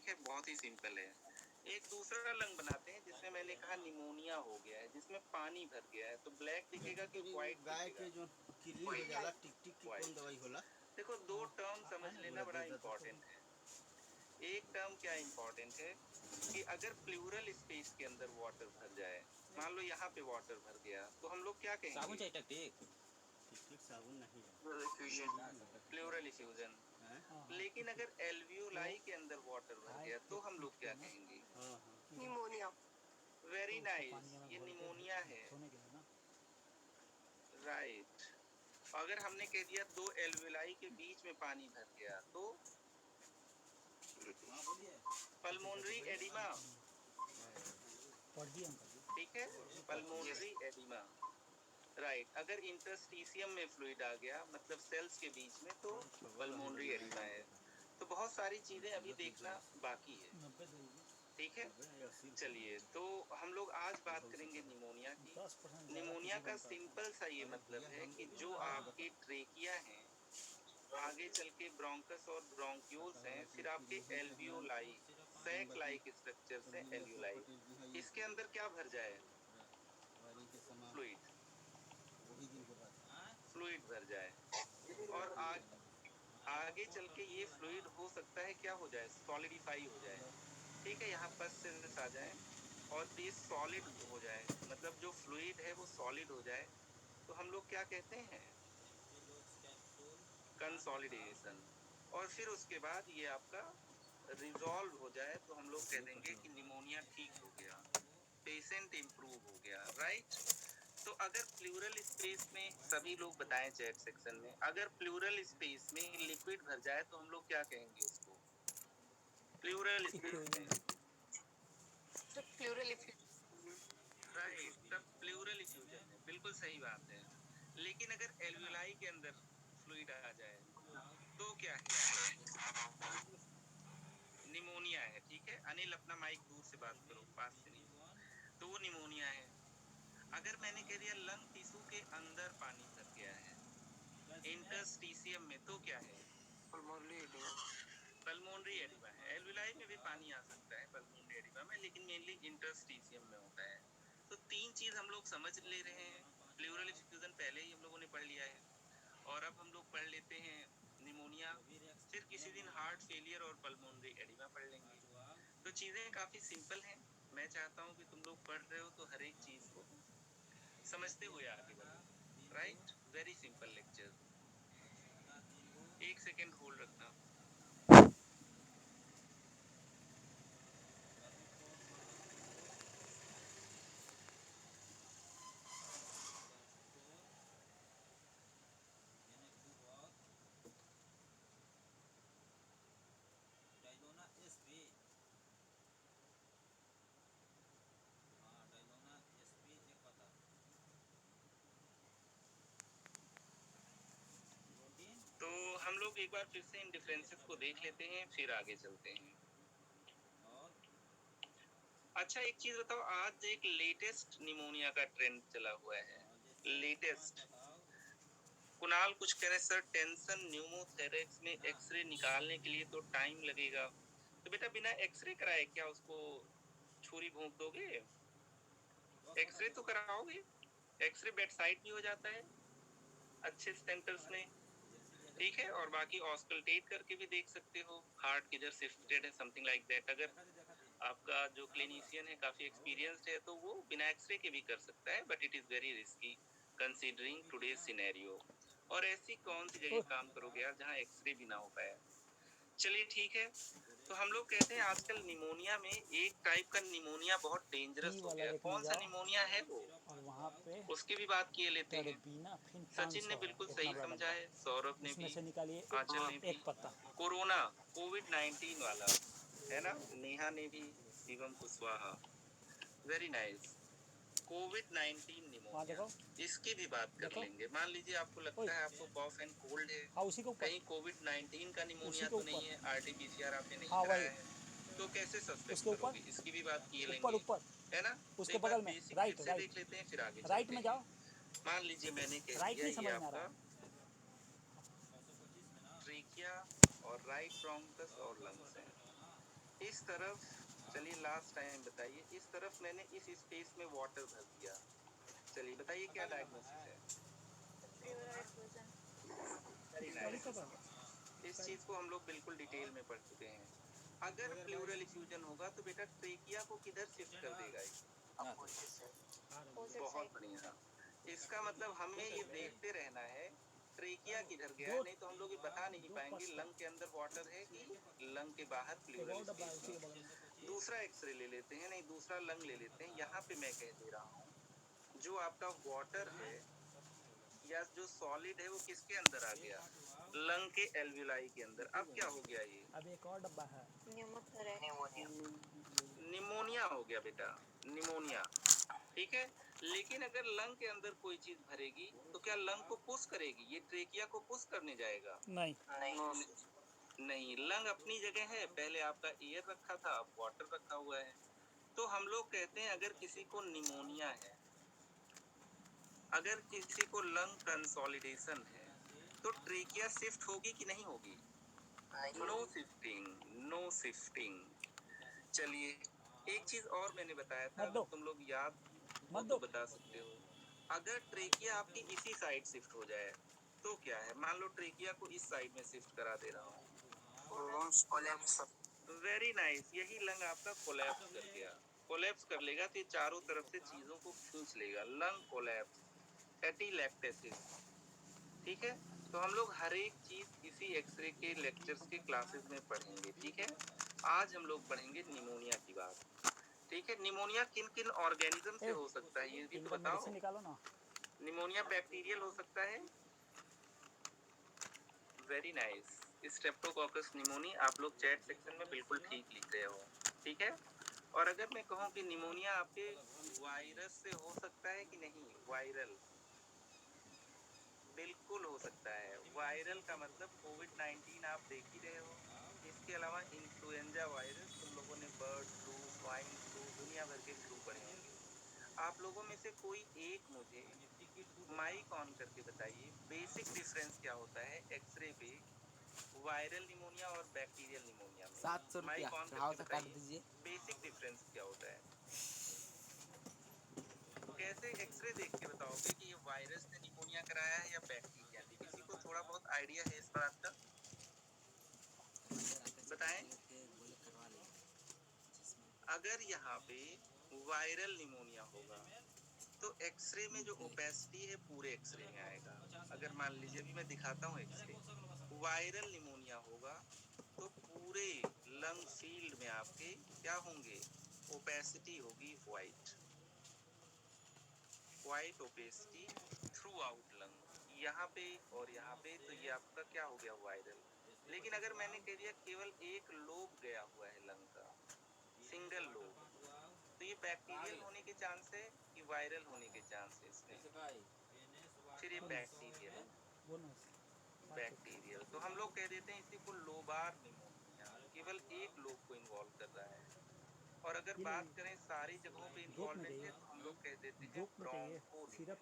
ठीक है, बहुत ही सिंपल है। एक दूसरा लंग बनाते हैं जिसमें मैंने कहा निमोनिया हो गया है, जिसमें पानी भर गया है, तो ब्लैक दिखेगा कि व्हाइट गाय दिखेगा? के जो किल्ली हो जाला टिक टिक की कौन दवाई होला? देखो, दो टर्म समझ लेना बड़ा इम्पोर्टेंट है। एक टर्म क्या इम्पोर्टेंट है कि अगर प्लूरल स्पेस के अंदर वाटर भर जाए, मान लो यहाँ पे वाटर भर गया, तो हम लोग क्या कहेंगे? साबुन चाहिए टिक साबुन नहीं है, प्लूरल इफ्यूजन। लेकिन अगर एल्वियोलाई के अंदर वाटर भर गया तो हम लोग क्या कहेंगे? निमोनिया। वेरी नाइस, ये निमोनिया है, राइट। अगर हमने कह दिया दो एल्वियोलाई के बीच में पानी भर गया तो पल्मोनरी एडिमा, ठीक है, पल्मोनरी एडिमा, राइट। अगर इंटरस्टिशियम में फ्लूइड आ गया, मतलब सेल्स के बीच में, तो पल्मोनरी एडिमा है। तो बहुत सारी चीजें अभी देखना बाकी है, ठीक है। चलिए, तो हम लोग आज बात करेंगे निमोनिया की। निमोनिया का सिंपल सा ये मतलब है कि जो आपके ट्रेकिया हैं, आगे चल के ब्रोंकस और ब्रोंक्यूल्स हैं, फिर आपके एल्वियोलाई, सैक लाइक स्ट्रक्चर से एल्वियोलाई, इसके अंदर क्या भर जाए? फ्लूइड, फ्लूइड भर जाए। और आगे चल के ये फ्लूइड हो सकता है क्या हो जाए? सॉलिडिफाई हो जाए, ठीक है। यहाँ पर सेल्स आ जाए और ये सॉलिड हो जाए, मतलब जो फ्लूइड है वो सॉलिड हो जाए, तो हम लोग क्या कहते हैं? कंसोलिडेशन। और फिर उसके बाद ये आपका रिजॉल्व हो जाए तो हम लोग कह देंगे कि निमोनिया ठीक हो गया, पेशेंट इम्प्रूव हो गया, राइट। तो अगर प्लूरल स्पेस में, सभी लोग बताएं चैट सेक्शन में, अगर प्लूरल स्पेस में लिक्विड भर जाए तो हम लोग क्या कहेंगे उसको? प्लूरल स्पेस में, प्लूरल इफ्यूजन। राइट, तब प्लूरल इफ्यूजन है, बिल्कुल सही बात है। लेकिन अगर एल्वियोलाई के अंदर फ्लूइड आ जाए तो क्या है? निमोनिया है, ठीक है। अनिल, अपना माइक दूर से बात करो, पास से नहीं, तो वो निमोनिया है। अगर मैंने कह दिया लंग टिश्यू के अंदर पानी भर गया है, इंटरस्टिशियम में, तो क्या है? Pulmonary oedema. पल्मोनरी एडिमा है। एल्वियोलाई में भी पानी आ सकता है पल्मोनरी एडिमा में, लेकिन मेनली इंटरस्टिशियम में होता है। तो तीन चीज हम लोग समझ ले रहे हैं। प्लूरल इफ्यूजन पहले ही हम लोगों ने पढ़ लिया है, और अब हम लोग पढ़ लेते हैं निमोनिया, फिर किसी दिन हार्ट फेलियर और पल्मोनरी एडिमा पढ़ लेंगे। तो चीजें काफी सिंपल हैं। मैं चाहता हूँ कि तुम लोग पढ़ रहे हो तो हर एक चीज को समझते हुए आगे बढ़ो, राइट। Very simple lecture. एक सेकेंड होल्ड रखना। तो हम लोग एक बार फिर से इन डिफरेंसेस को देख लेते हैं, फिर आगे चलते हैं। अच्छा, एक चीज बताओ, आज एक लेटेस्ट निमोनिया का ट्रेंड चला हुआ है, लेटेस्ट। कुणाल कुछ कह रहे, सर टेंशन न्यूमोथेरेक्स में एक्सरे निकालने के लिए तो टाइम लगेगा, तो बेटा बिना एक्सरे कराए क्या उसको छुरी भोंक दोगे? एक्सरे तो कराओगे, एक्सरे बेड साइड भी हो जाता है अच्छे सेंटर्स में, ठीक है। और बाकी ऑस्कल्टेट करके भी देख सकते हो, हार्ट किधर शिफ्टेड है, समथिंग लाइक दैट। अगर आपका जो क्लिनिशियन है काफी एक्सपीरियंस्ड है तो वो बिना एक्सरे के भी कर सकता है, but it is very risky considering today's scenario. और ऐसी कौन सी जगह काम करोगे यार जहाँ एक्सरे भी ना हो पाए? चलिए ठीक है। तो हम लोग कहते हैं आजकल निमोनिया में एक टाइप का निमोनिया बहुत डेंजरस हो गया। कौन सा निमोनिया है वो? और वहाँ पे उसकी भी बात किए लेते हैं। बीना फिर सचिन ने 500 बिल्कुल है, इतना सही बड़ा समझा डब्बा, है, सौरभ ने उसमें भी, से निकालिए आंचल ने भी। एक पत्ता। कोरोना कोविड-19 वाला है ना, नेहा ने भी, शिवम कुशवाहा, वेरी नाइस। कोविड-19 निमोनिया, इसकी भी बात कर लेंगे। मान लीजिए आपको लगता है आपको कॉफ एंड कोल्ड है, उसी के ऊपर, कहीं कोविड-19 का निमोनिया तो नहीं है, आरटीपीसीआर आपने नहीं हाँ कराया वही, है, तो कैसे सस्पेक्ट उसके ऊपर, करोगे? इसकी भी बात किए ऊपर लेंगे, ऊपर, है ना। तो उसके एक बार बगल में, बेसिक राइट फिर से राइट, देख लेते हैं, फिर आगे राइट चलते में हैं। जाओ। मान लीजिए मैंने कह राइट दिया नहीं ये समझ में आ आपका रहा। ट्रेकिया और राइट ब्रोंकस और लंग्स है, इस तरफ, चलिए लास्ट टाइम बताइए, इस तरफ मैंने इस स्पेस में वाटर भर दिया, चलिए बताइए क्या डायग्नोसिस है? Very nice. इस चीज को हम लोग बिल्कुल डिटेल में पढ़ चुके हैं। अगर प्लूरल इफ्यूजन होगा तो बेटा ट्रेकिया को किधर शिफ्ट कर देगा ये? बहुत बढ़िया। इसका मतलब हमें ये देखते रहना है ट्रेकिया किधर गया, नहीं तो हम लोग ये बता नहीं पाएंगे लंग के अंदर वाटर है कि लंग के बाहर प्लूरल स्पेस में। दूसरा एक्सरे ले लेते हैं, नहीं दूसरा लंग ले लेते हैं। यहाँ पे मैं कह दे रहा हूँ जो आपका वाटर है या जो सॉलिड है वो किसके अंदर आ गया? लंग के एल्विलाई के अंदर। अब क्या हो गया ये? अब एक और डब्बा है, निमोनिया हो गया बेटा, निमोनिया। ठीक है, लेकिन अगर लंग के अंदर कोई चीज भरेगी तो क्या लंग को पुश करेगी? ये ट्रेकिया को पुश करने जाएगा? नहीं नहीं, लंग अपनी जगह है, पहले आपका एयर रखा था, अब वाटर रखा हुआ है। तो हम लोग कहते हैं अगर किसी को निमोनिया है, अगर किसी को लंग कंसोलिडेशन है, तो ट्रेकिया शिफ्ट होगी कि नहीं होगी? No shifting, no shifting. चलिए एक चीज और मैंने बताया था, अगर तुम लोग याद हो तो बता सकते हो। अगर ट्रेकिया आपकी इसी साइड शिफ्ट हो जाए तो क्या है? मान लो ट्रेकिया को इस साइड में शिफ्ट करा दे रहा हूँ, वेरी नाइस, यही लंग आपका कोलैप्स कर गया। कोलैप्स कर लेगा तो ये चारों तरफ से चीजों को खींच लेगा, लंग कोलैप्स, एटीलैक्टेसिस। ठीक है, तो हम लोग हर एक चीज इसी एक्सरे के लेक्चर्स के क्लासेस में पढ़ेंगे। ठीक है, आज हम लोग पढ़ेंगे निमोनिया की बात। ठीक है, निमोनिया किन किन ऑर्गेनिज्म से हो सकता है ये भी तो बताओ। निकालो ना। निमोनिया बैक्टीरियल हो सकता है, वेरी नाइस। स्ट्रेप्टोकोकस निमोनी, आप लोग चैट सेक्शन में बिल्कुल ठीक लिख रहे हो। ठीक है, और अगर मैं कहूँ कि निमोनिया आपके वायरस से हो सकता है कि नहीं? वायरल, बिल्कुल हो सकता है। वायरल का मतलब कोविड-19 आप देख ही रहे हो। इसके अलावा इन्फ्लुएंजा वायरस, तुम लोगों ने बर्ड फ्लू, स्वाइन फ्लू, दुनिया भर के फ्लू पढ़े होंगे। आप लोगों में से कोई एक मुझे माइक ऑन करके बताइए बेसिक डिफरेंस क्या होता है एक्सरे पे वायरल निमोनिया और बैक्टीरियल निमोनिया में? 700 रुपया माइक ऑन राव करके से काट बताइए दीजिए। बेसिक डिफरेंस क्या होता है? कैसे एक्सरे देख के बताओगे कि ये वायरस ने निमोनिया कराया है या बैक्टीरिया ने? किसी को थोड़ा बहुत आइडिया है इस बात का? बताएं। अगर यहाँ पे वायरल निमोनिया होगा तो एक्सरे में जो ओपेसिटी है पूरे एक्सरे में आएगा। अगर मान लीजिए अभी मैं दिखाता हूँ एक्सरे, वायरल निमोनिया होगा तो पूरे लंग फील्ड में आपके क्या होंगे? ओपेसिटी होगी white, white opacity through out lung, यहाँ पे और यहाँ पे, तो ये आपका क्या हो गया? वायरल। लेकिन अगर मैंने कह दिया केवल एक लोब गया हुआ है लंग का, सिंगल लोब, तो ये बैक्टीरियल होने के चांस है कि वायरल होने के चांस है इसमें? फिर ये बैक्टीरियल है, बैक्टीरियल। तो हम लोग कह देते हैं इसी को लोबार निमोनिया, केवल एक लोब को इन्वॉल्व कर रहा है। और अगर बात करें सारी जगहों पे इन्वॉल्वमेंट है तो हम लोग कह देते हैं ब्रोंकोनिमोनिया।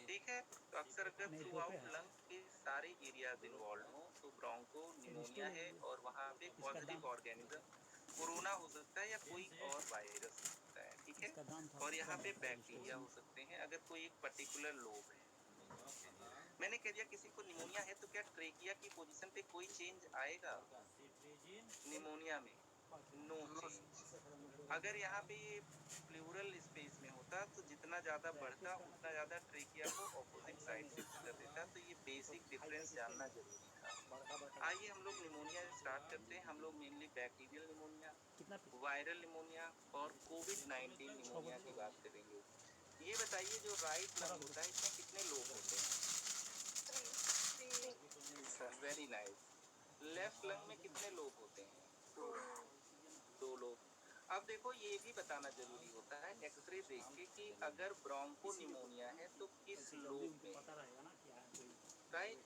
ठीक है, तो अक्सर अगर थ्रू आउट लंग के सारे एरियाज इन्वॉल्व हो तो ब्रोंको निमोनिया है, और वहाँ पे पॉजिटिव ऑर्गेनिज्म कोरोना हो सकता है या कोई और वायरस हो सकता है। ठीक है, और यहाँ पे बैक्टीरिया हो सकते हैं अगर कोई एक पर्टिकुलर लोब है। मैंने कह दिया किसी को निमोनिया है तो क्या ट्रेकिया की पोजीशन पे कोई चेंज आएगा निमोनिया में? No change. अगर यहाँ पे ये प्लूरल स्पेस में होता तो जितना ज्यादा बढ़ता उतना ज्यादा ट्रेकिया को ऑपोजिट साइड शिफ्ट कर देता। तो ये बेसिक डिफरेंस जानना जरूरी था। आइए हम लोग निमोनिया स्टार्ट करते हैं। हम लोग mainly bacterial pneumonia, viral pneumonia और कोविड-19 निमोनिया की बात करेंगे। ये बताइए जो राइट लंग होता है इसमें कितने लोग होते हैं? Very nice. लेफ्ट लंग में कितने लोग होते हैं? 2 लोग। अब देखो ये भी बताना जरूरी होता है एक्सरे देख के कि अगर ब्रोंको निमोनिया है तो किस लोब में है, राइट?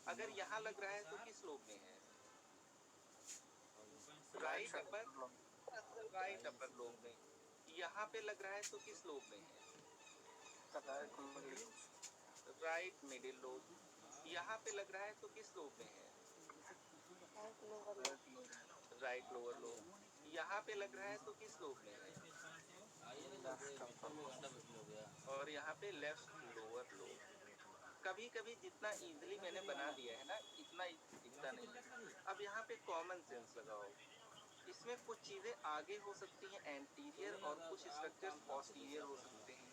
अगर यहाँ लग रहा है तो किस लोब में है? राइट अपर लोब में। यहाँ पे लग रहा है तो किस लोब में है? Right middle lobe. यहाँ पे लग रहा है तो किस लोब में है? Right right lower lobe. यहाँ पे लग रहा है तो किस लोब में है? और यहाँ पे लेफ्ट लोअर लोब। कभी कभी जितना इजीली मैंने बना दिया है ना, इतना दिखता नहीं। अब यहाँ पे कॉमन सेंस लगाओ। इसमें कुछ चीजें आगे हो सकती हैं एंटीरियर, और कुछ स्ट्रक्चर्स पोस्टीरियर हो सकते हैं।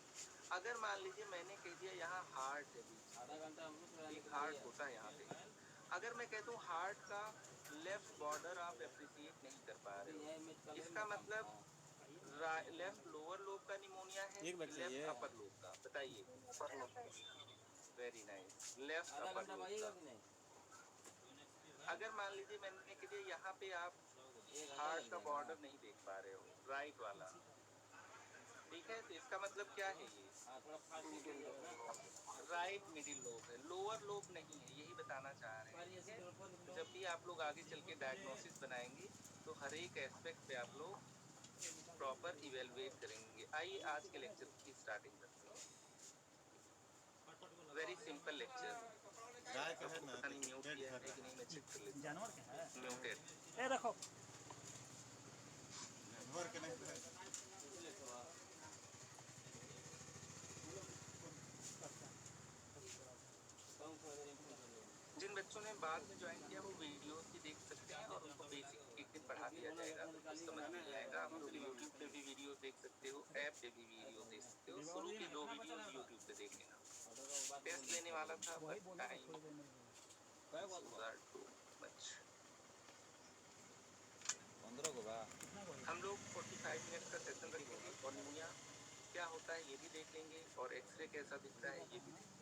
अगर मान लीजिए मैंने कह दिया यहाँ हार्ट है, बीच में एक हार्ट होता है यहाँ पे, अगर मैं कहता हूँ हार्ट का लेफ्ट बॉर्डर आप अप्रिशिएट नहीं कर पा रहे हो, इसका मतलब लेफ्ट लोअर लोब का निमोनिया है, लेफ्ट अपर लोब का? बताइए। Very nice, left upper lobe का। अगर मान लीजिए मैंने कह दिया यहाँ पे आप हार्ट का बॉर्डर नहीं देख पा रहे हो, राइट वाला, ठीक है, तो इसका मतलब क्या है? ये राइट मिडिल लोब है, लोअर लोब नहीं है, यही बताना चाह रहे हैं। ठीक है, जब भी आप लोग आगे चल के डायग्नोसिस बनाएंगे तो हर एक एस्पेक्ट पे आप लोग प्रॉपर इवेलुएट करेंगे। आइए आज के लेक्चर की स्टार्टिंग करते हैं। Very simple lecture. गाय का है ना, पता नहीं म्यूट किया है कि नहीं, मैं चेक कर लेता हूं। जानवर के है म्यूटेड। ए रखो जानवर के नहीं है। जिन बच्चों ने बाद में ज्वाइन किया वो वीडियोस भी देख सकते हैं, और उनको बेसिक एक दिन पढ़ा दिया जाएगा तो कुछ समझ नहीं आएगा। आप लोग यूट्यूब पे भी वीडियो देख सकते हो, ऐप पे भी वीडियो देख सकते हो। शुरू की 2 वीडियोस यूट्यूब पे देख लेना। टेस्ट लेने वाला था वही बट बोल रहा टाइम थोड़ी देर में टू मच। 15 को बा कितना बोल हम लोग 45 मिनट का सेशन रखेंगे और निमोनिया क्या होता है ये भी देख लेंगे, और एक्सरे कैसा दिखता है ये भी देखेंगे।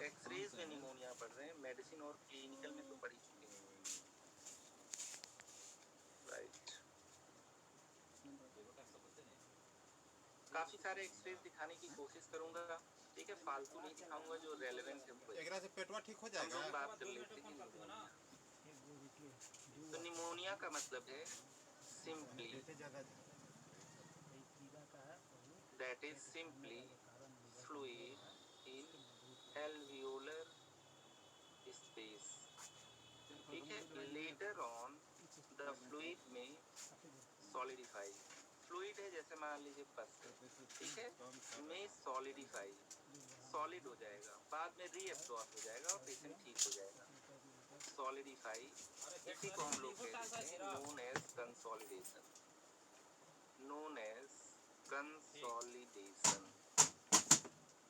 एक्सरेज में निमोनिया पढ़ रहे हैं, मेडिसिन और क्लिनिकल में तो पढ़ ही चुके हैं। राइट, काफी सारे एक्सरेज दिखाने की कोशिश करूंगा, ठीक है, फालतू नहीं दिखाऊंगा, जो रेलेवेंट है वो एकरा से पेटवा ठीक हो हम जाएगा। लोग बात कर लेते हैं निमोनिया। तो निमोनिया का मतलब है simply, that is simply fluid in alveolar space. ठीक है, लेटर ऑन द फ्लूइड में सॉलिडिफाई। फ्लूइड है जैसे मान लीजिए पस है, ठीक है, में सॉलिडिफाई, सॉलिड हो जाएगा, बाद में रीअब्सॉर्ब हो जाएगा और पेशेंट ठीक हो जाएगा। सॉलिडिफाई, इसी को हम लोग कहते हैं known as consolidation, known as consolidation.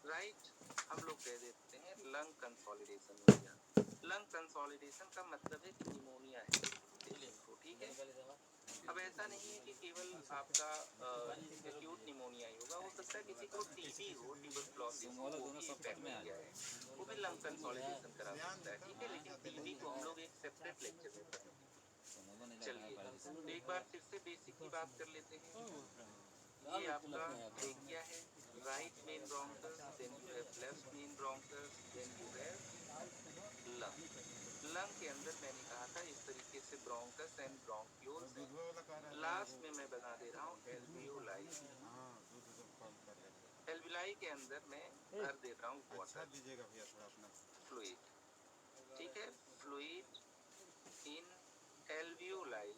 Right, हम लोग कह देते हैं लंग कंसोलिडेशन हो गया। लंग कंसोलिडेशन का मतलब है कि निमोनिया है पेशेंट को, ठीक है। अब ऐसा नहीं है कि केवल आपका एक्यूट निमोनिया ही होगा, हो सकता है किसी को टीबी हो, ट्यूबरकुलोसिस हो, वो भी एक बैक्टीरिया है, वो भी लंग कंसोलिडेशन करा सकता है, ठीक है। लेकिन टीबी को हम लोग एक सेपरेट लेक्चर में पढ़ेंगे। चलिए, तो एक बार फिर से बेसिक की बात कर लेते हैं। ये आपका ट्रेकिया है, right main bronchus, then you have left main bronchus, then you have lung. Lung के अंदर मैंने कहा था इस तरीके से ब्रोंकस एंड ब्रोंक्यूल्स हैं। लास्ट में मैं बता दे रहा हूँ एल्वियोलाई। एल्वियोलाई के अंदर मैं भर दे रहा हूँ वाटर, दीजिएगा भैया थोड़ा अपना फ्लूइड, ठीक है। Fluid in alveoli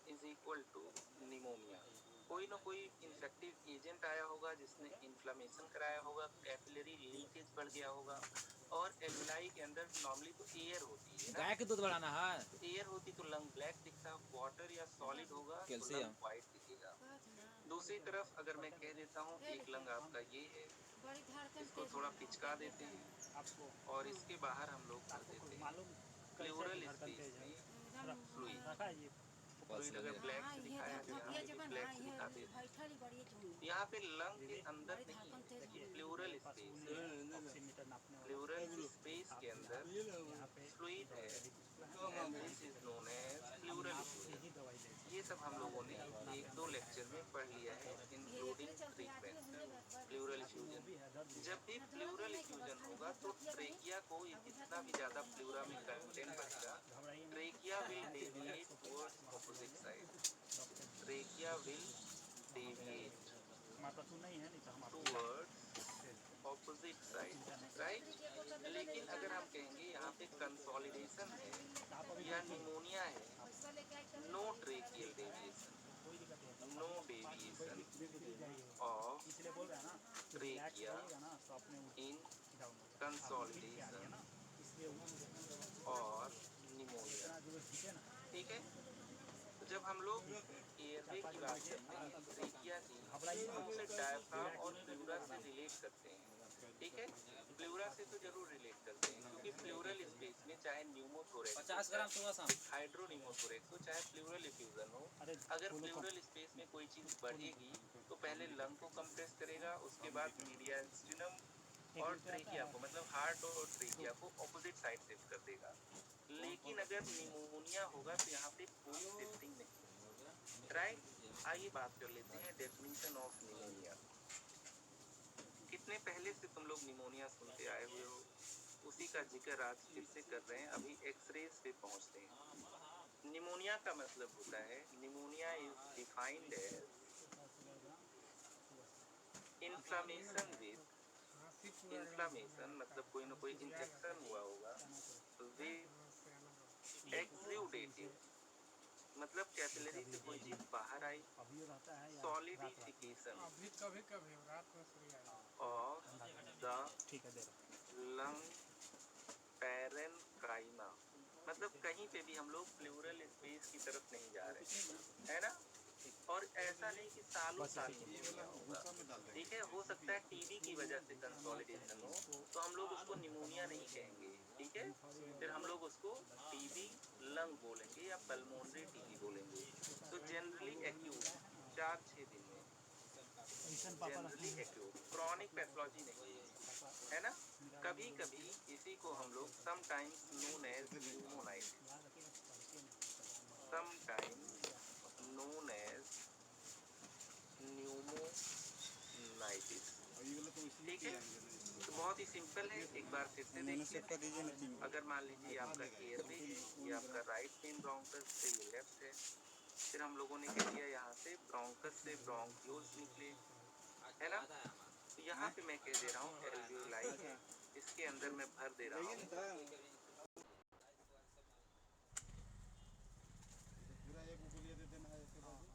is equal to pneumonia. कोई ना कोई इन्फेक्टिव एजेंट आया होगा जिसने इन्फ्लेमेशन कराया होगा, कैपिलरी लीकेज बढ़ गया होगा, और एल्वियोलाई के अंदर नॉर्मली तो एयर होती है ना, गाय के दूध बढ़ाना है, तो एयर होती तो लंग ब्लैक दिखता, वाटर या सॉलिड होगा तो कैल्शियम। लंग व्हाइट दिखेगा। दूसरी तरफ अगर मैं कह देता हूँ एक लंग आपका ये है, इसको थोड़ा पिचका देते हैं आपको और इसके बाहर हम लोग भर देते हैं मालूम प्लूरल स्पेस में फ्लूइड। रखा है ये फ्लूइड अगर ब्लैक से दिखाया तो यहाँ पे भी ब्लैक से दिखाते हैं। यहाँ पे लंग के अंदर नहीं है, ये प्लूरल स्पेस है। ऑक्सीमीटर नापने वाला प्लूरल स्पेस के अंदर यहाँ पे फ्लूइड है, and this is known as pleural fluid. यही दवाई देते ये सब हम लोगों ने 1-2 लेक्चर में पढ़ लिया है, इंक्लूडिंग ट्रीटमेंट। प्लूरल इफ्यूजन, जब भी प्लूरल इफ्यूजन होगा तो ट्रेकिया को जितना भी ज्यादा प्लूरा में कंटेंट बढ़ेगा, trachea will deviate towards opposite side. Trachea will deviate हमारे पास नहीं है, नहीं तो हम टुवर्ड्स ऑपोजिट साइड, राइट। लेकिन अगर हम कहेंगे यहाँ पे कंसोलिडेशन है या निमोनिया है, नो आइएगा ना तो आपने इन डाउन हो कंसोलिडेशन ना, इसलिए और निमोनिया। इतना जो ठीक है ना, ठीक है, तो जब हम लोग एयरवे की बात करते हैं, ट्रेकिया की उससे डायफ्राम और प्लूरा से रिलेट करते हैं। ठीक है, प्लूरा से तो जरूर रिलेट करते हैं, क्योंकि प्लूरल स्पेस में चाहे न्यूमोथोरेक्स 50 ग्राम सुबह शाम हाइड्रोनिमोथोरेक्स हो, चाहे प्लूरल इफ्यूजन हो, अरे अगर बोलो कम प्लूरल स्पेस में कोई चीज बढ़ेगी तो पहले लंग को कंप्रेस करेगा, उसके बाद मीडियास्टिनम और ट्रेकिया को, मतलब हार्ट और ट्रेकिया को ऑपोजिट साइड शिफ्ट कर देगा। लेकिन अगर निमोनिया होगा तो यहाँ पे कोई शिफ्टिंग नहीं है। राइट, आइए बात कर लेते हैं डेफिनेशन ऑफ निमोनिया। कितने पहले से तुम लोग निमोनिया सुनते आए हुए हो, उसी का जिक्र आज फिर से कर रहे हैं। अभी एक्सरेज पे पहुंचते हैं। निमोनिया का मतलब होता है, pneumonia is defined as inflammation with, inflammation मतलब कोई ना कोई इन्फेक्शन हुआ होगा, विद एक्सुडेटिव मतलब कैपिलरी से कोई चीज बाहर आई, अभी रहता है या सॉलिडिफिकेशन अभी कभी कभी रात में फ्री आया ऑफ द ठीक है दे रहा लंग पैरेन्काइमा, मतलब कहीं पे भी हम लोग प्लूरल स्पेस की तरफ नहीं जा रहे, है ना। और ऐसा नहीं कि सालों साल निमोनिया होगा, ठीक है, हो सकता है टीबी की वजह से कंसोलिडेशन हो, तो हम लोग उसको निमोनिया नहीं कहेंगे, ठीक है, फिर हम लोग उसको टीबी लंग बोलेंगे या पल्मोनरी टीबी बोलेंगे। तो जनरली एक्यूट 4-6 दिन में, जनरली एक्यूट, क्रॉनिक पैथोलॉजी नहीं है, है ना। कभी कभी इसी को हम लोग sometimes known as pneumonitis, sometimes known as pneumonitis, ठीक है। तो बहुत ही सिंपल है, एक बार फिर से देख लेते हैं। अगर मान लीजिए आपका एयरवे है, ये आपका राइट मेन ब्रोंकस से, ये लेफ्ट है, फिर हम लोगों ने कह दिया यहाँ से ब्रोंकस से ब्रोंक्यूल्स निकले, है ना। तो यहाँ पे मैं कह दे रहा हूँ एल्वियोलाई है, इसके अंदर मैं भर दे रहा हूँ पूरा एक उंगली दे देना है ऐसे बाजू,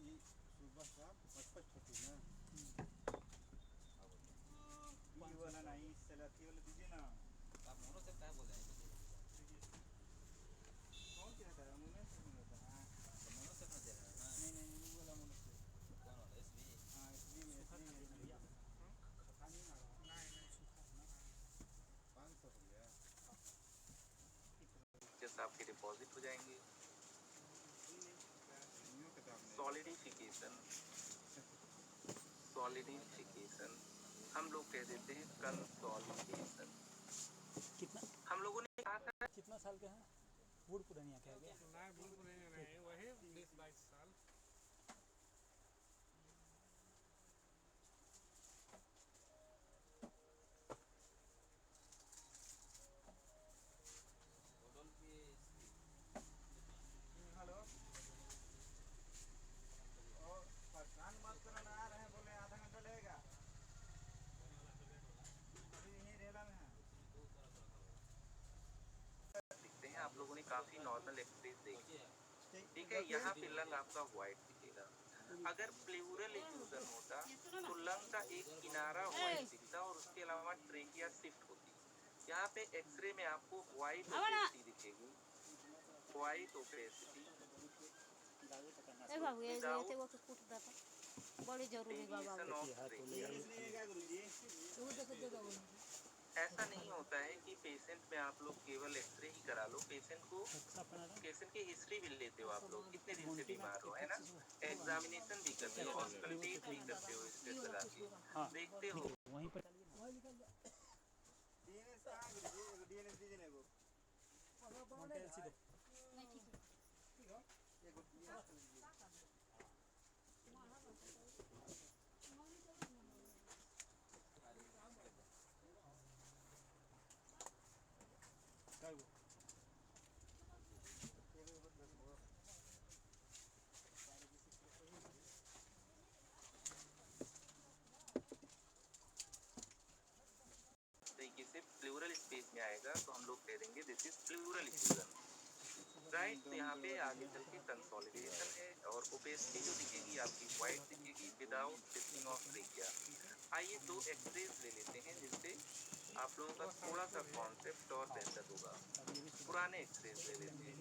ये सुबह शाम 55 छोटी ना ये वाला नहीं, सलाती वाला दीजिए ना। आप मोनो से क्या बोल रहे हैं? कौन क्या था मुझे से बोला था। हाँ मोनो से अपना दे रहा है ना? नहीं नहीं वो वाला मुझे से। कौन वाला एसबी? हाँ इसलिए नहीं 500 हो गया। जैसे आपके डिपॉजिट हो जाएंगे। न्यू के दाम नहीं। सॉलिडिफिकेशन, सॉलिडिफिकेशन हम लोग कह देते हैं कंसोलिडेशन। कितना हम लोगों ने कहा था कितना साल के हैं बूढ़ पुरानिया कह गया नहीं वही 20-22 साल। हेलो और परेशान मत करो ना, आ रहे हैं बोले आधा घंटा लगेगा, अभी यहीं रेला में है। दिखते हैं, आप लोगों ने काफी नॉर्मल एक्सप्रेस देखी, ठीक है। यहाँ पे लंग आपका व्हाइट दिखेगा। अगर प्लूरल इफ्यूजन होता तो लंग का एक किनारा व्हाइट दिखता और उसके अलावा ट्रेकिया शिफ्ट होती। यहाँ पे एक्सरे में आपको व्हाइट ओपेसिटी दिखेगी, व्हाइट ओपेसिटी ए बाबू ये जो थे वो तो कूट देता बड़ी जरूरी बाबा डेविएशन ऑफ ट्रेकिया। तू देख देगा वो ऐसा नहीं होता है कि पेशेंट में आप लोग केवल एक्सरे ही करा लो, पेशेंट की हिस्ट्री भी लेते हो, आप लोग कितने दिन से बीमार हो, है ना, एग्जामिनेशन भी करते हो, ऑस्कल्टेट भी करते हो, स्टेट लगा के देखते हो। वहीं पर डीएनएस कहाँ गुरुजी, डीएनएस दीजिए ना वो। मोन्टेल दो नहीं ठीक है एक डीएनएस दीजिए। काय वो तरीके से प्लूरल स्पेस में आएगा तो हम लोग कह देंगे this is pleural effusion, right. तो यहाँ पे आगे चल के कंसोलिडेशन है और और ओपेसिटी जो दिखेगी आपकी वाइट दिखेगी विदाउट डिस्टिंग ऑफ ट्रेकिया। आइए 2 एक्सरेज ले लेते हैं जिससे आप लोगों का थोड़ा सा कॉन्सेप्ट और बेहतर होगा। पुराने एक्सरेज ले लेते हैं।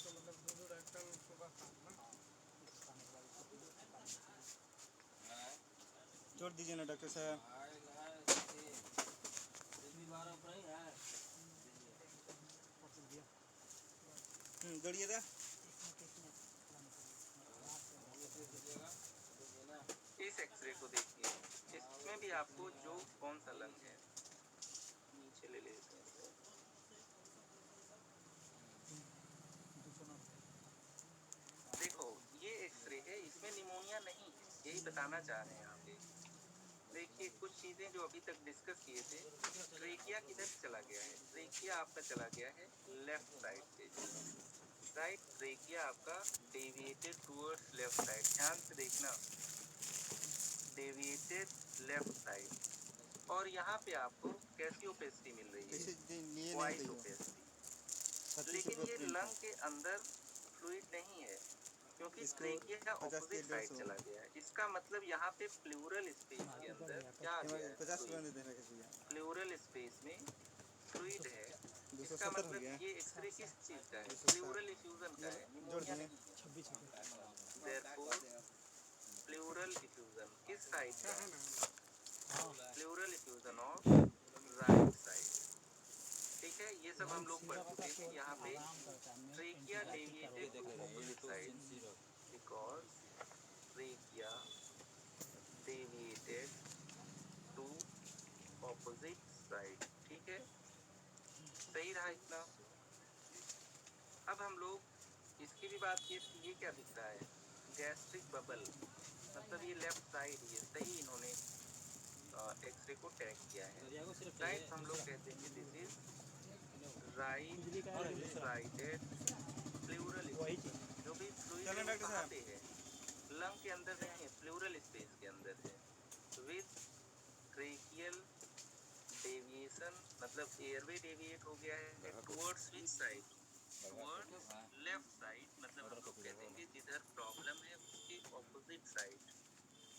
तो मतलब दो डॉक्टर सुबह शाम ना जोड़ दीजिए ना डॉक्टर साहब। जोड़िए था। इस एक्सरे को देखिए, इसमें भी आपको जो कौन सा लंग है नीचे ले लेते हैं। देखो ये एक्सरे है, इसमें निमोनिया नहीं है, यही बताना चाह रहे हैं यहाँ पे। देखिए कुछ चीजें जो अभी तक डिस्कस किए थे, ट्रेकिया किधर चला गया है? ट्रेकिया आपका चला गया है लेफ्ट साइड से, राइट। ट्रेकिया आपका डेविएटेड टुवर्ड्स लेफ्ट साइड, ध्यान से देखना, डेविएटेड लेफ्ट साइड। और यहाँ पे आपको कैसी ओपेसिटी मिल रही है? White opacity. लेकिन ये लंग के अंदर फ्लूइड नहीं है, क्योंकि ट्रेकिया ऑपोजिट साइड चला गया है। इसका मतलब यहाँ पे प्लूरल स्पेस के अंदर क्या आ गया है? 50 प्लूरल स्पेस में फ्लूइड है। इसका मतलब ये एक्सरे किस चीज का है? प्लूरल इफ्यूजन का है, निमोनिया नहीं है। Therefore, प्लूरल इफ्यूजन किस साइड का है? Pleural effusion of right side. ठीक है, ये सब हम लोग पढ़ चुके हैं। यहाँ पे trachea deviated to opposite side because trachea deviated to opposite side. ठीक है, सही रहा इतना। अब हम लोग इसकी भी बात किए, ये क्या दिख रहा है? गैस्ट्रिक बबल, मतलब ये लेफ्ट साइड, ये सही इन्होंने एक्सरे को टैग किया है, राइट। हम लोग कहते हैं this is right sided plural space. जो भी फ्लूइड है वो कहाँ पे है? लंग के अंदर नहीं है, प्लूरल स्पेस के अंदर है। विद ट्रेकियल डेविएशन, मतलब एयरवे डेविएट हो गया है towards which side? Towards left side, मतलब हम लोग कह देंगे जिधर प्रॉब्लम है उसके ऑपोजिट साइड।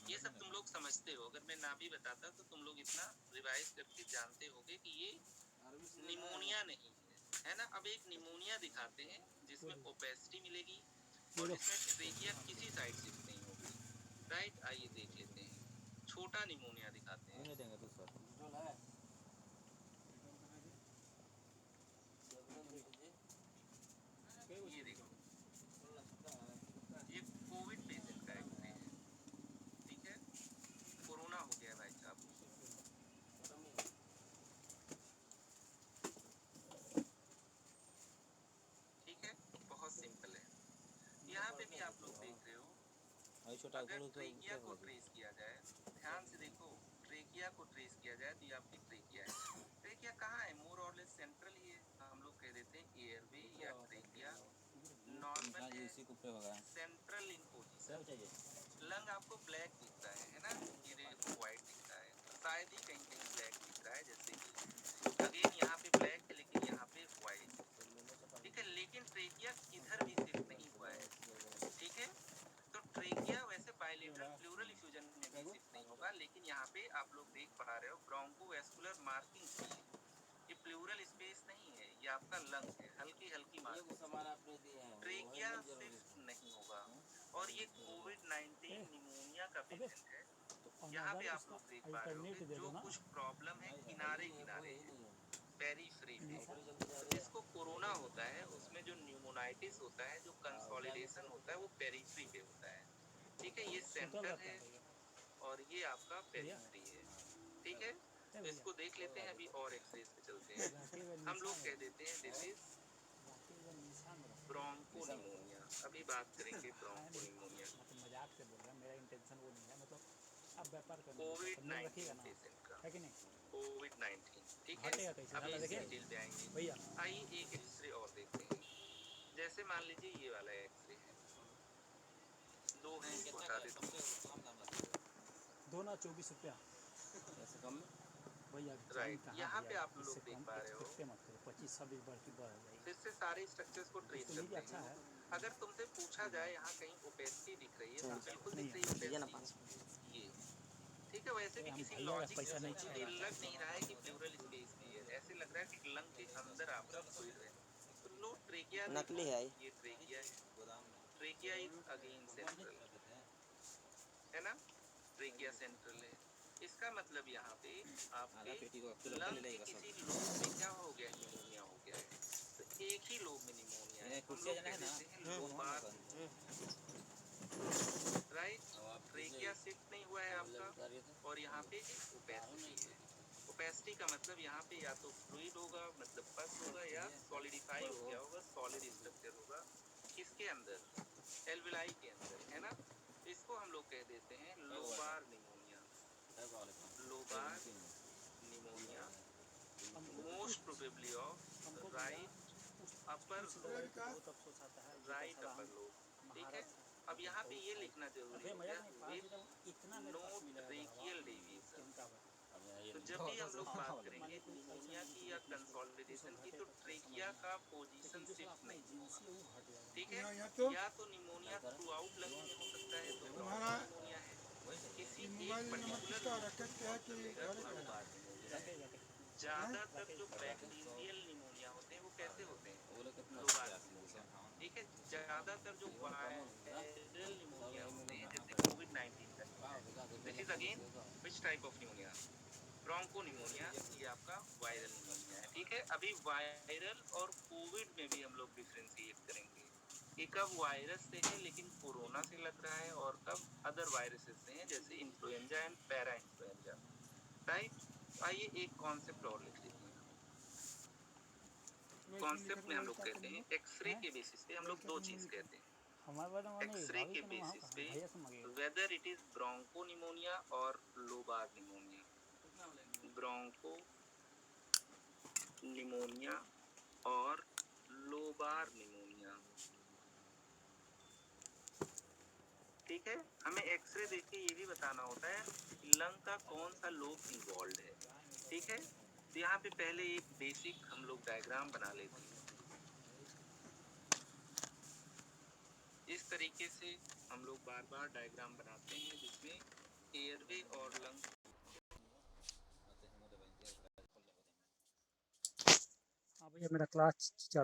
ये सब तुम लोग समझते हो, अगर मैं ना भी बताता तो तुम लोग इतना रिवाइज करके जानते होगे कि ये निमोनिया नहीं है ना। अब एक निमोनिया दिखाते हैं जिसमें ओपेसिटी मिलेगी और इसमें ट्रेकिया किसी साइड शिफ्ट नहीं होगी, राइट। आइए देख लेते हैं, छोटा निमोनिया दिखाते हैं। ये देखो, ये कोविड पेशेंट का एक्सरे है, ठीक है। कोरोना हो गया भाई साहब, ठीक है, बहुत सिंपल है। यहाँ पे भी आप लोग देख रहे हो, अगर ट्रेकिया को ट्रेस किया जाए, ध्यान से देखो, ट्रेकिया को ट्रेस किया जाए तो ये आपकी ट्रेकिया है। ट्रेकिया कहाँ है? मोर और लेस सेंट्रल ही है। हम लोग कह देते हैं एयरवे या ट्रेकिया नॉर्मल है, सेंट्रल इन पोजीशन। लंग आपको ब्लैक दिख रहा है ना, ये देखो व्हाइट दिख रहा है, शायद ही कहीं कहीं ब्लैक दिख रहा है, जैसे कि अगेन यहाँ पे ब्लैक है लेकिन यहाँ पे व्हाइट, ठीक है। लेकिन ट्रेकिया किधर भी शिफ्ट नहीं हुआ है, ठीक है। तो ट्रेकिया वैसे बायलेटरल प्लूरल इफ्यूजन में भी शिफ्ट नहीं होगा, लेकिन यहाँ पे आप लोग देख पा रहे हो ब्रोंकोवैस्कुलर मार्किंग है। ये प्लूरल स्पेस नहीं है, ये आपका लंग है, हल्की हल्की मार्किंग। ट्रेकिया शिफ्ट नहीं होगा। और ये कोविड-19 निमोनिया का पेशेंट है। यहाँ पे आप लोग देख पा रहे हो कि जो कुछ प्रॉब्लम है किनारे किनारे है, पेरिफेरी पे। तो जिसको कोरोना होता है उसमें जो न्यूमोनाइटिस होता है, जो कंसोलिडेशन होता है, वो पेरिफेरी पे होता है, ठीक है। ये सेंटर है और ये आपका पेरिफेरी है, ठीक है। तो इसको देख लेते हैं अभी और एक्सरेज पे चलते हैं। हम लोग कह देते हैं दिस इज ब्रोंकोनिमोनिया। अभी बात करेंगे ब्रोंकोनिमोनिया, मजाक से बोल रहा है, मेरा इंटेंशन वो नहीं है, मतलब आप व्यापार करना कोविड-19 पेशेंट का, है कि नहीं? कोविड-19, ठीक है। हटेगा कैसे? अभी साला इस देखिए डिटेल पे आएंगे। भैया, आइए एक एक्सरे और देखते हैं। जैसे मान लीजिए ये वाला एक्सरे है, दो हैं, इसको हटा देते हैं, 2 ना 24 रुपया भैया, राइट। कहाँ यहाँ पे भैया, आप लोग इससे देख कम पा रहे हो, एक्सपेक्ट मत करो, 25-26 बढ़ की बढ़ जाएगी। फिर से सारे स्ट्रक्चर्स को ट्रेस तो ये भी करते अच्छा हैं। है। अगर तुमसे पूछा जाए यहाँ कहीं ओपेसिटी दिख रही है तो बिल्कुल दिख रही है ओपेसिटी ये, ठीक है। वैसे भी हम किसी भैया का लॉजिक पैसा नहीं से छेड़ा लग नहीं रहा है कि प्लूरल स्पेस भी है, ऐसे लग रहा है कि लंग के अंदर आपका फ्लूइड है। तो लो ट्रेकिया नकली है ये ट्रेकिया है, गोदाम में ट्रेकिया इज अगेन सेंट्रल रखते थे। है ना, ट्रेकिया सेंट्रल है। इसका मतलब यहाँ पे आधा आपके पेटी को किलो लंग ले के लेगा किसी सब। लोब में क्या हो गया, निमोनिया हो गया है। तो एक ही लोब में निमोनिया है, ये हम कुर्सियाँ लोग जाना कह है ना? देते हैं लोबार, राइट। ट्रेकिया शिफ्ट नहीं हुआ है आपका, और यहाँ पे ओपेसिटी है। ओपेसिटी का मतलब यहाँ पे या तो फ्लूइड होगा मतलब पस होगा, या सॉलिडिफाई हो गया होगा, सॉलिड स्ट्रक्चर होगा। किसके अंदर, एल्विलाई के अंदर, है ना। इसको हम लोग कह देते हैं lobar pneumonia, lobar pneumonia, most probably of right upper बहुत अफसोस आता है राइट अपर लोब, ठीक है। अब यहाँ पे ये लिखना जरूरी हो गया विद इतना नो ट्रेकियल डेविएशन। तो जब भी हम लोग बात करेंगे निमोनिया की या कंसोलिडेशन की, तो ट्रेकिया का पोजीशन शिफ्ट नहीं होगा, ठीक है। या तो निमोनिया थ्रू आउट लंग में हो सकता है तो हमारा निमोनिया है, किसी एक मोबाइल नंबर पर्टिकुलर किसका लोब रखा को क्या इन्वॉल्व कि कर लेगा घर तो का? लोबार निमोनिया है। ज्यादातर जो बैक्टीरियल निमोनिया होते हैं वो कैसे होते हैं, लोबार निमोनिया, ठीक है। ज्यादातर जो वायरल निमोनिया होते हैं जैसे कोविड-19 का, this is again which type of pneumonia, Bronco pneumonia, ये आपका वायरल निमोनिया है, ठीक है। अभी वायरल और कोविड में भी हम लोग डिफ्रेंशिएट करेंगे कि कब वायरस से है लेकिन कोरोना से लग रहा है, और कब अदर वायरसेस से है जैसे influenza and para influenza, right. आइए एक कॉन्सेप्ट और लिख लेते हैं। कॉन्सेप्ट में हम लोग कहते हैं एक्सरे के बेसिस पे हम लोग दो चीज कहते हैं, हमारे बारे में एक्सरे के बेसिस पे भैया से मंगेगा whether it is bronchopneumonia और लोबार निमोनिया, ब्रोंको निमोनिया और लोबार निमोनिया, ठीक है। हमें एक्सरे देख के ये भी बताना होता है कि लंग का कौन सा लोब इन्वॉल्व है, ठीक है। तो यहाँ पे पहले एक बेसिक हम लोग डायग्राम बना लेते हैं। इस तरीके से हम लोग बार बार डायग्राम बनाते हैं जिसमें एयरवे और लंग हाँ भैया मेरा क्लास चल